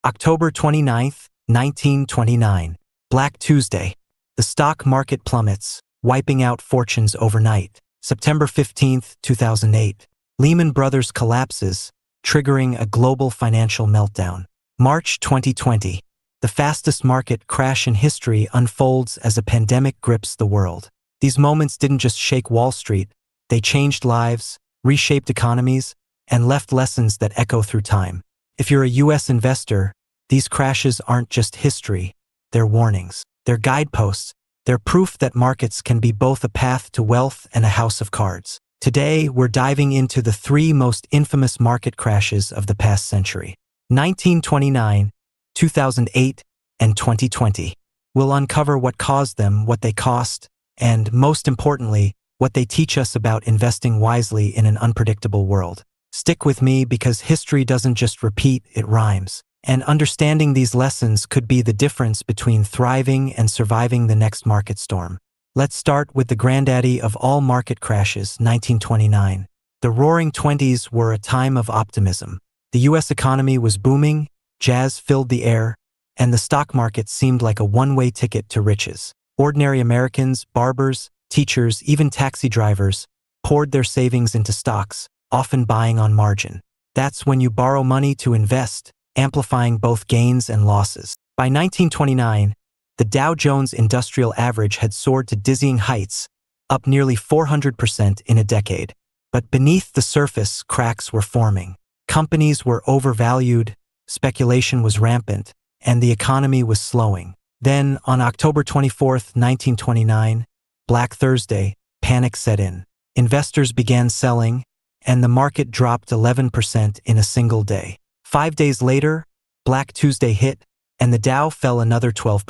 October 29th, 1929. Black Tuesday. The stock market plummets, wiping out fortunes overnight. September 15th, 2008. Lehman Brothers collapses, triggering a global financial meltdown. March 2020. The fastest market crash in history unfolds as a pandemic grips the world. These moments didn't just shake Wall Street, they changed lives, reshaped economies, and left lessons that echo through time. If you're a U.S. investor, these crashes aren't just history, they're warnings. They're guideposts. They're proof that markets can be both a path to wealth and a house of cards. Today, we're diving into the three most infamous market crashes of the past century: 1929, 2008, and 2020. We'll uncover what caused them, what they cost, and, most importantly, what they teach us about investing wisely in an unpredictable world. Stick with me because history doesn't just repeat, it rhymes. And understanding these lessons could be the difference between thriving and surviving the next market storm. Let's start with the granddaddy of all market crashes, 1929. The Roaring Twenties were a time of optimism. The U.S. economy was booming, jazz filled the air, and the stock market seemed like a one-way ticket to riches. Ordinary Americans, barbers, teachers, even taxi drivers, poured their savings into stocks, often buying on margin. That's when you borrow money to invest, amplifying both gains and losses. By 1929, the Dow Jones Industrial Average had soared to dizzying heights, up nearly 400% in a decade. But beneath the surface, cracks were forming. Companies were overvalued, speculation was rampant, and the economy was slowing. Then, on October 24, 1929, Black Thursday, panic set in. Investors began selling, and the market dropped 11% in a single day. 5 days later, Black Tuesday hit, and the Dow fell another 12%.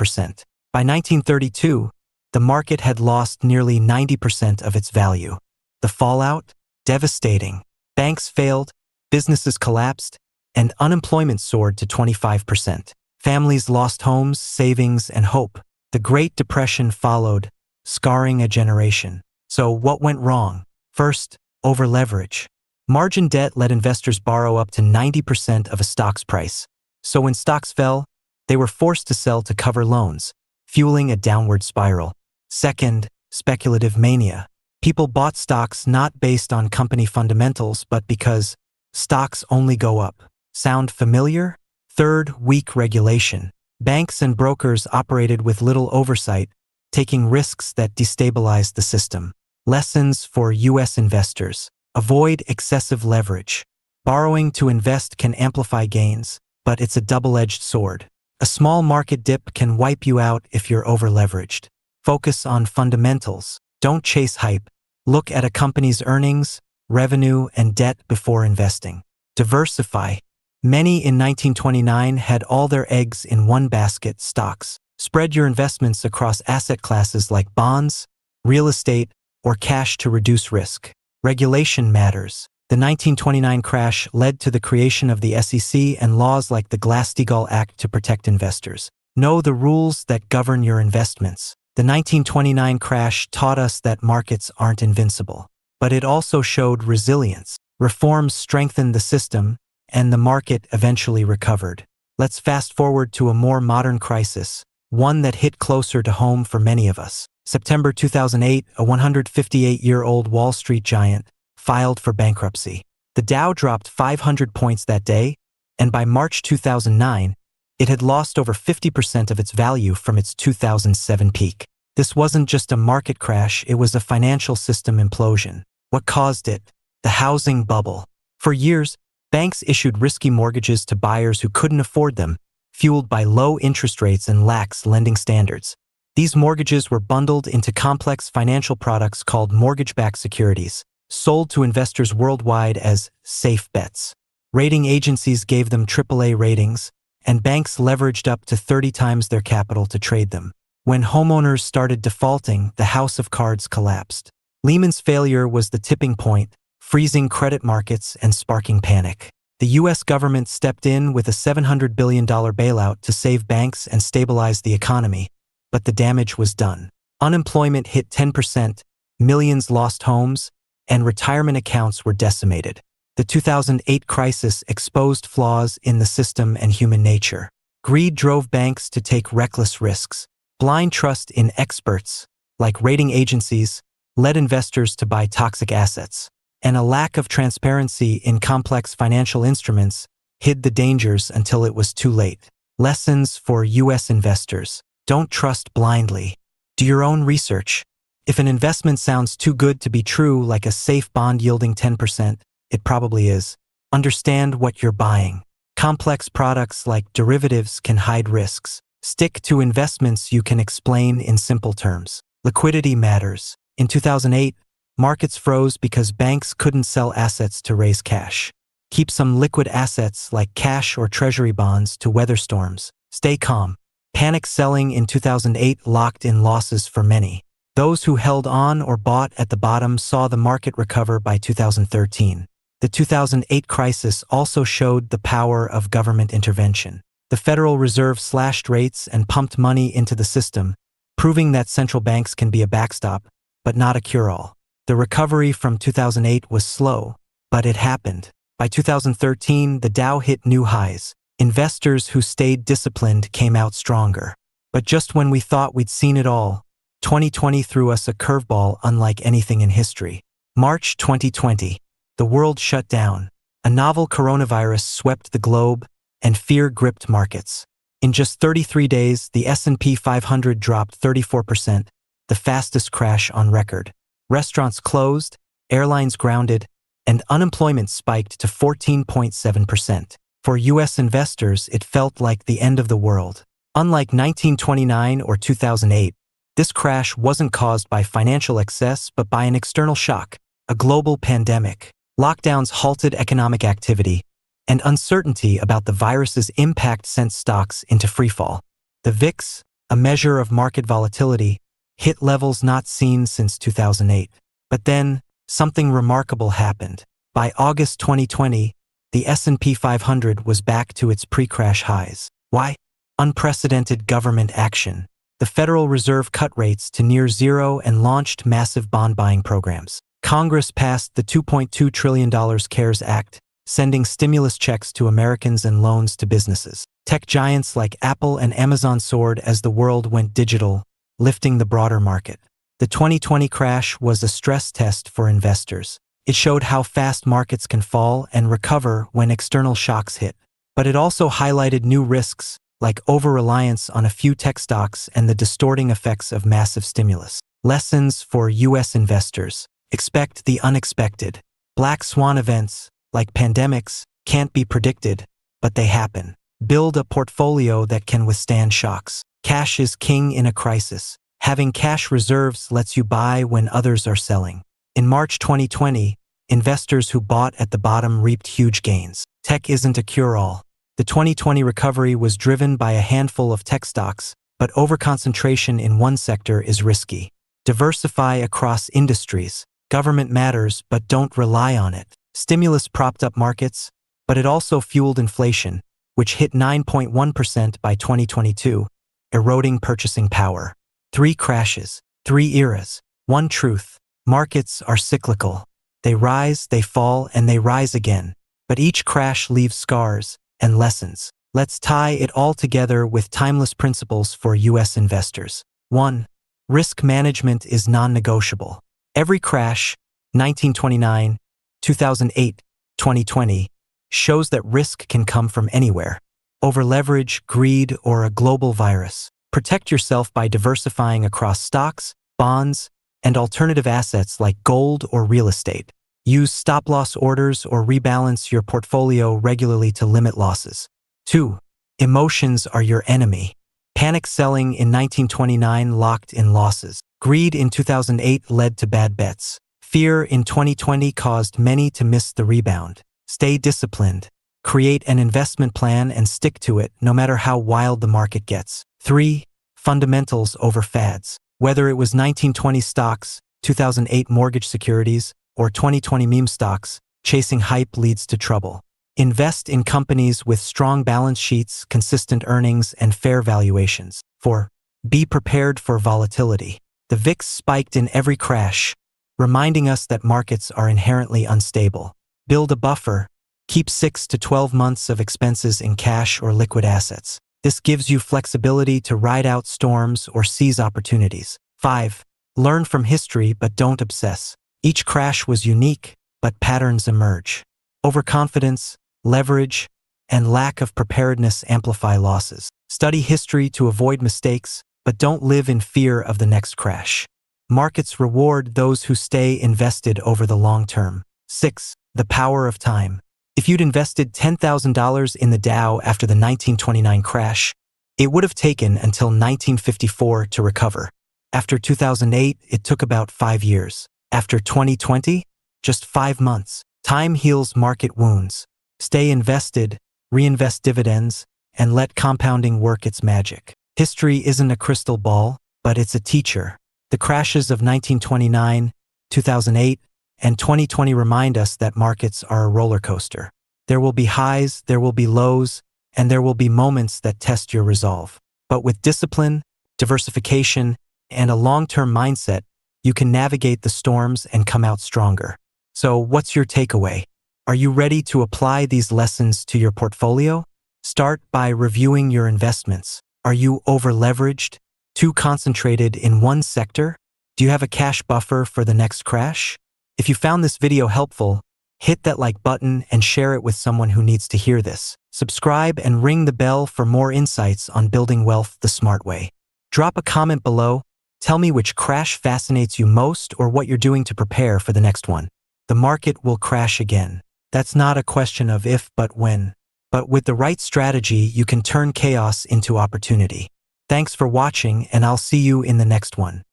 By 1932, the market had lost nearly 90% of its value. The fallout? Devastating. Banks failed, businesses collapsed, and unemployment soared to 25%. Families lost homes, savings, and hope. The Great Depression followed, scarring a generation. So what went wrong? First, over-leverage. Margin debt let investors borrow up to 90% of a stock's price. So when stocks fell, they were forced to sell to cover loans, fueling a downward spiral. Second, speculative mania. People bought stocks not based on company fundamentals, but because stocks only go up. Sound familiar? Third, weak regulation. Banks and brokers operated with little oversight, taking risks that destabilized the system. Lessons for U.S. investors. Avoid excessive leverage. Borrowing to invest can amplify gains, but it's a double-edged sword. A small market dip can wipe you out if you're over-leveraged. Focus on fundamentals. Don't chase hype. Look at a company's earnings, revenue, and debt before investing. Diversify. Many in 1929 had all their eggs in one basket: stocks. Spread your investments across asset classes like bonds, real estate, or cash to reduce risk. Regulation matters. The 1929 crash led to the creation of the SEC and laws like the Glass-Steagall Act to protect investors. Know the rules that govern your investments. The 1929 crash taught us that markets aren't invincible, but it also showed resilience. Reforms strengthened the system, and the market eventually recovered. Let's fast forward to a more modern crisis, one that hit closer to home for many of us. September 2008, a 158-year-old Wall Street giant filed for bankruptcy. The Dow dropped 500 points that day, and by March 2009, it had lost over 50% of its value from its 2007 peak. This wasn't just a market crash, it was a financial system implosion. What caused it? The housing bubble. For years, banks issued risky mortgages to buyers who couldn't afford them, fueled by low interest rates and lax lending standards. These mortgages were bundled into complex financial products called mortgage-backed securities, sold to investors worldwide as safe bets. Rating agencies gave them AAA ratings, and banks leveraged up to 30 times their capital to trade them. When homeowners started defaulting, the house of cards collapsed. Lehman's failure was the tipping point, freezing credit markets and sparking panic. The U.S. government stepped in with a $700 billion bailout to save banks and stabilize the economy, but the damage was done. Unemployment hit 10%, millions lost homes, and retirement accounts were decimated. The 2008 crisis exposed flaws in the system and human nature. Greed drove banks to take reckless risks. Blind trust in experts, like rating agencies, led investors to buy toxic assets. And a lack of transparency in complex financial instruments hid the dangers until it was too late. Lessons for U.S. investors. Don't trust blindly. Do your own research. If an investment sounds too good to be true, like a safe bond yielding 10%, it probably is. Understand what you're buying. Complex products like derivatives can hide risks. Stick to investments you can explain in simple terms. Liquidity matters. In 2008, markets froze because banks couldn't sell assets to raise cash. Keep some liquid assets like cash or treasury bonds to weather storms. Stay calm. Panic selling in 2008 locked in losses for many. Those who held on or bought at the bottom saw the market recover by 2013. The 2008 crisis also showed the power of government intervention. The Federal Reserve slashed rates and pumped money into the system, proving that central banks can be a backstop, but not a cure-all. The recovery from 2008 was slow, but it happened. By 2013, the Dow hit new highs. Investors who stayed disciplined came out stronger. But just when we thought we'd seen it all, 2020 threw us a curveball unlike anything in history. March 2020. The world shut down. A novel coronavirus swept the globe, and fear gripped markets. In just 33 days, the S&P 500 dropped 34%, the fastest crash on record. Restaurants closed, airlines grounded, and unemployment spiked to 14.7%. For U.S. investors, it felt like the end of the world. Unlike 1929 or 2008, this crash wasn't caused by financial excess but by an external shock, a global pandemic. Lockdowns halted economic activity, and uncertainty about the virus's impact sent stocks into freefall. The VIX, a measure of market volatility, hit levels not seen since 2008. But then, something remarkable happened. By August 2020, the S&P 500 was back to its pre-crash highs. Why? Unprecedented government action. The Federal Reserve cut rates to near zero and launched massive bond buying programs. Congress passed the $2.2 trillion CARES Act, sending stimulus checks to Americans and loans to businesses. Tech giants like Apple and Amazon soared as the world went digital, lifting the broader market. The 2020 crash was a stress test for investors. It showed how fast markets can fall and recover when external shocks hit. But it also highlighted new risks, like over-reliance on a few tech stocks and the distorting effects of massive stimulus. Lessons for U.S. investors. Expect the unexpected. Black swan events, like pandemics, can't be predicted, but they happen. Build a portfolio that can withstand shocks. Cash is king in a crisis. Having cash reserves lets you buy when others are selling. In March 2020, investors who bought at the bottom reaped huge gains. Tech isn't a cure-all. The 2020 recovery was driven by a handful of tech stocks, but overconcentration in one sector is risky. Diversify across industries. Government matters, but don't rely on it. Stimulus propped up markets, but it also fueled inflation, which hit 9.1% by 2022, eroding purchasing power. 3 crashes, 3 eras, 1 truth. Markets are cyclical. They rise, they fall, and they rise again. But each crash leaves scars and lessons. Let's tie it all together with timeless principles for U.S. investors. 1. Risk management is non-negotiable. Every crash, 1929, 2008, 2020, shows that risk can come from anywhere. Over-leverage, greed, or a global virus. Protect yourself by diversifying across stocks, bonds, and alternative assets like gold or real estate. Use stop-loss orders or rebalance your portfolio regularly to limit losses. 2. Emotions are your enemy. Panic selling in 1929 locked in losses. Greed in 2008 led to bad bets. Fear in 2020 caused many to miss the rebound. Stay disciplined. Create an investment plan and stick to it no matter how wild the market gets. 3. Fundamentals over fads. Whether it was 1920 stocks, 2008 mortgage securities, or 2020 meme stocks, chasing hype leads to trouble. Invest in companies with strong balance sheets, consistent earnings, and fair valuations. 4. Be prepared for volatility. The VIX spiked in every crash, reminding us that markets are inherently unstable. Build a buffer. Keep 6 to 12 months of expenses in cash or liquid assets. This gives you flexibility to ride out storms or seize opportunities. 5. Learn from history but don't obsess. Each crash was unique, but patterns emerge. Overconfidence, leverage, and lack of preparedness amplify losses. Study history to avoid mistakes, but don't live in fear of the next crash. Markets reward those who stay invested over the long term. 6. The power of time. If you'd invested $10,000 in the Dow after the 1929 crash, it would have taken until 1954 to recover. After 2008, it took about 5 years. After 2020, just 5 months. Time heals market wounds. Stay invested, reinvest dividends, and let compounding work its magic. History isn't a crystal ball, but it's a teacher. The crashes of 1929, 2008, and 2020 remind us that markets are a roller coaster. There will be highs, there will be lows, and there will be moments that test your resolve. But with discipline, diversification, and a long-term mindset, you can navigate the storms and come out stronger. So what's your takeaway? Are you ready to apply these lessons to your portfolio? Start by reviewing your investments. Are you over-leveraged? Too concentrated in one sector? Do you have a cash buffer for the next crash? If you found this video helpful, hit that like button and share it with someone who needs to hear this. Subscribe and ring the bell for more insights on building wealth the smart way. Drop a comment below. Tell me which crash fascinates you most or what you're doing to prepare for the next one. The market will crash again. That's not a question of if but when. But with the right strategy, you can turn chaos into opportunity. Thanks for watching, and I'll see you in the next one.